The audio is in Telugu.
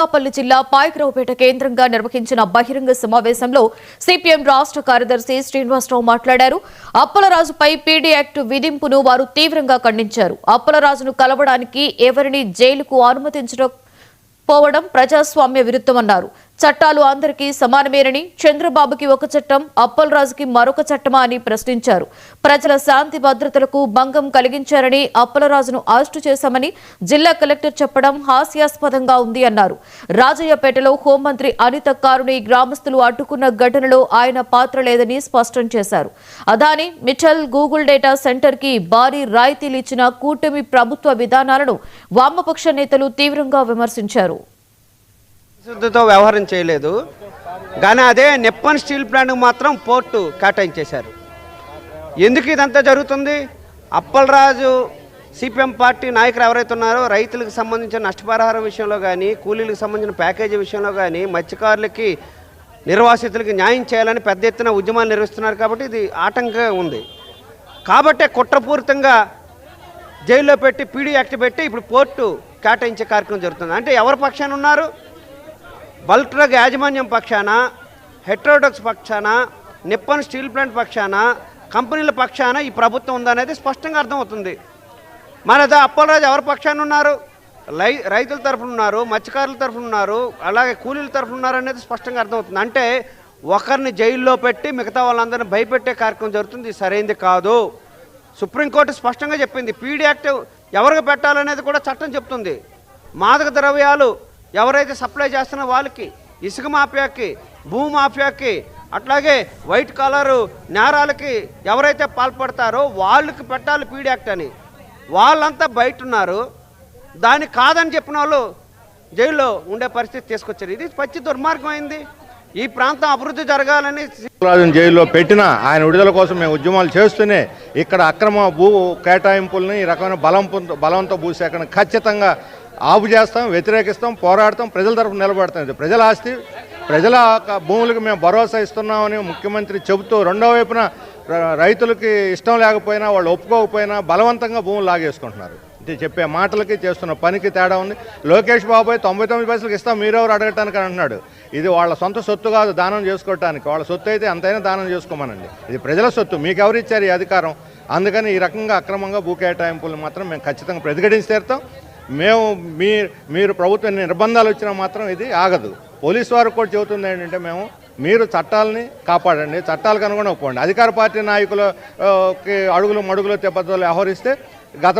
అనకాపల్లి జిల్లా పాయకరావుపేట కేంద్రంగా నిర్వహించిన బహిరంగ సమావేశంలో సిపిఎం రాష్ట్ర కార్యదర్శి శ్రీనివాసరావు మాట్లాడారు. అప్పలరాజుపై పీడీ యాక్ట్ విధింపును వారు తీవ్రంగా ఖండించారు. అప్పలరాజును కలవడానికి ఎవరిని జైలుకు అనుమతించకపోవడం ప్రజాస్వామ్య విరుద్ధమన్నారు. చట్టాలు అందరికీ సమానమేనని, చంద్రబాబుకి ఒక చట్టం, అప్పలరాజుకి మరొక చట్టమా అని ప్రశ్నించారు. ప్రజల శాంతి భద్రతలకు భంగం కలిగించారని అప్పలరాజును అరెస్టు చేశామని జిల్లా కలెక్టర్ చెప్పడం హాస్యాస్పదంగా ఉంది అన్నారు. రాజయ్యపేటలో హోంమంత్రి అనిత కారుని గ్రామస్తులు అడ్డుకున్న ఘటనలో ఆయన పాత్ర లేదని స్పష్టం చేశారు. Adani, Mittal, Google data centre కి భారీ రాయితీలు ఇచ్చిన కూటమి ప్రభుత్వ విధానాలను వామపక్ష నేతలు తీవ్రంగా విమర్శించారు. శుద్ధితో వ్యవహారం చేయలేదు, కానీ అదే నిప్పన్ స్టీల్ ప్లాంట్కి మాత్రం పోర్టు కేటాయించేశారు. ఎందుకు ఇదంతా జరుగుతుంది? అప్పలరాజు సిపిఎం పార్టీ నాయకులు ఎవరైతే ఉన్నారో రైతులకు సంబంధించిన నష్టపరిహారం విషయంలో కానీ, కూలీలకు సంబంధించిన ప్యాకేజీ విషయంలో కానీ, మత్స్యకారులకి, నిర్వాసితులకి న్యాయం చేయాలని పెద్ద ఎత్తున ఉద్యమాలు నిర్వహిస్తున్నారు. కాబట్టి ఇది ఆటంకంగా ఉంది. కాబట్టే కుట్రపూరితంగా జైల్లో పెట్టి పీడీ యాక్ట్ పెట్టి ఇప్పుడు పోర్టు కేటాయించే కార్యక్రమం జరుగుతుంది. అంటే ఎవరి పక్షాన ఉన్నారు? బల్క్ డ్రగ్ యాజమాన్యం పక్షాన, హెట్రోడక్స్ పక్షాన, నిప్పన్ స్టీల్ ప్లాంట్ పక్షాన, కంపెనీల పక్షాన ఈ ప్రభుత్వం ఉందనేది స్పష్టంగా అర్థమవుతుంది. మరి అదే అప్పలరాజు ఎవరి పక్షాన ఉన్నారు? రైతుల తరఫున ఉన్నారు, మత్స్యకారుల తరఫున ఉన్నారు, అలాగే కూలీల తరఫున ఉన్నారు అనేది స్పష్టంగా అర్థమవుతుంది. అంటే ఒకరిని జైల్లో పెట్టి మిగతా వాళ్ళందరినీ భయపెట్టే కార్యక్రమం జరుగుతుంది. సరైనది కాదు. సుప్రీంకోర్టు స్పష్టంగా చెప్పింది. పీడీ యాక్ట్ ఎవరికి పెట్టాలనేది కూడా చట్టం చెప్తుంది. మాదక ద్రవ్యాలు ఎవరైతే సప్లై చేస్తున్న వాళ్ళకి, ఇసుక మాఫియాకి, భూ మాఫియాకి, అట్లాగే వైట్ కాలరు నేరాలకి ఎవరైతే పాల్పడతారో వాళ్ళకి పెట్టాలి పీడీ యాక్ట్ అని. వాళ్ళంతా బయట ఉన్నారు. దాన్ని కాదని చెప్పిన వాళ్ళు జైల్లో ఉండే పరిస్థితి తీసుకొచ్చారు. ఇది పచ్చి దుర్మార్గం అయింది. ఈ ప్రాంతం అభివృద్ధి జరగాలని రాజును జైల్లో పెట్టినా ఆయన విడుదల కోసం మేము ఉద్యమాలు చేస్తూనే ఇక్కడ అక్రమ భూ కేటాయింపుల్ని, ఈ రకమైన బలంతో భూసేకరణ ఖచ్చితంగా ఆపు చేస్తాం, వ్యతిరేకిస్తాం, పోరాడతాం, ప్రజల తరఫున నిలబడతాం. ఇది ప్రజల ఆస్తి, ప్రజల భూములకు మేము భరోసా ఇస్తున్నామని ముఖ్యమంత్రి చెబుతూ, రెండో వైపున రైతులకి ఇష్టం లేకపోయినా, వాళ్ళు ఒప్పుకోకపోయినా బలవంతంగా భూములు లాగేసుకుంటున్నారు. ఇది చెప్పే మాటలకి చేస్తున్న పనికి తేడా ఉంది. లోకేష్ బాబాయ్ 99 పైసలకు ఇస్తాం, మీరెవరు అడగటానికి అంటున్నాడు. ఇది వాళ్ళ సొంత సొత్తు కాదు, దానం చేసుకోవటానికి. వాళ్ళ సొత్తు అయితే అంతైనా దానం చేసుకోమనండి. ఇది ప్రజల సొత్తు, మీకు ఎవరు ఇచ్చారు ఈ అధికారం? అందుకని ఈ రకంగా అక్రమంగా భూ కేటాయింపులు మాత్రం మేము ఖచ్చితంగా ప్రతిఘటించి తీరుతాం. మీరు ప్రభుత్వం నిర్బంధాలు వచ్చినా మాత్రం ఇది ఆగదు. పోలీసు వారు కూడా చెబుతుంది ఏంటంటే, మీరు చట్టాలని కాపాడండి, చట్టాలకు అనుగుణంగా ఒప్పుకోండి. అధికార పార్టీ నాయకులకి అడుగులు మడుగులు తెప్పలు వ్యవహరిస్తే గత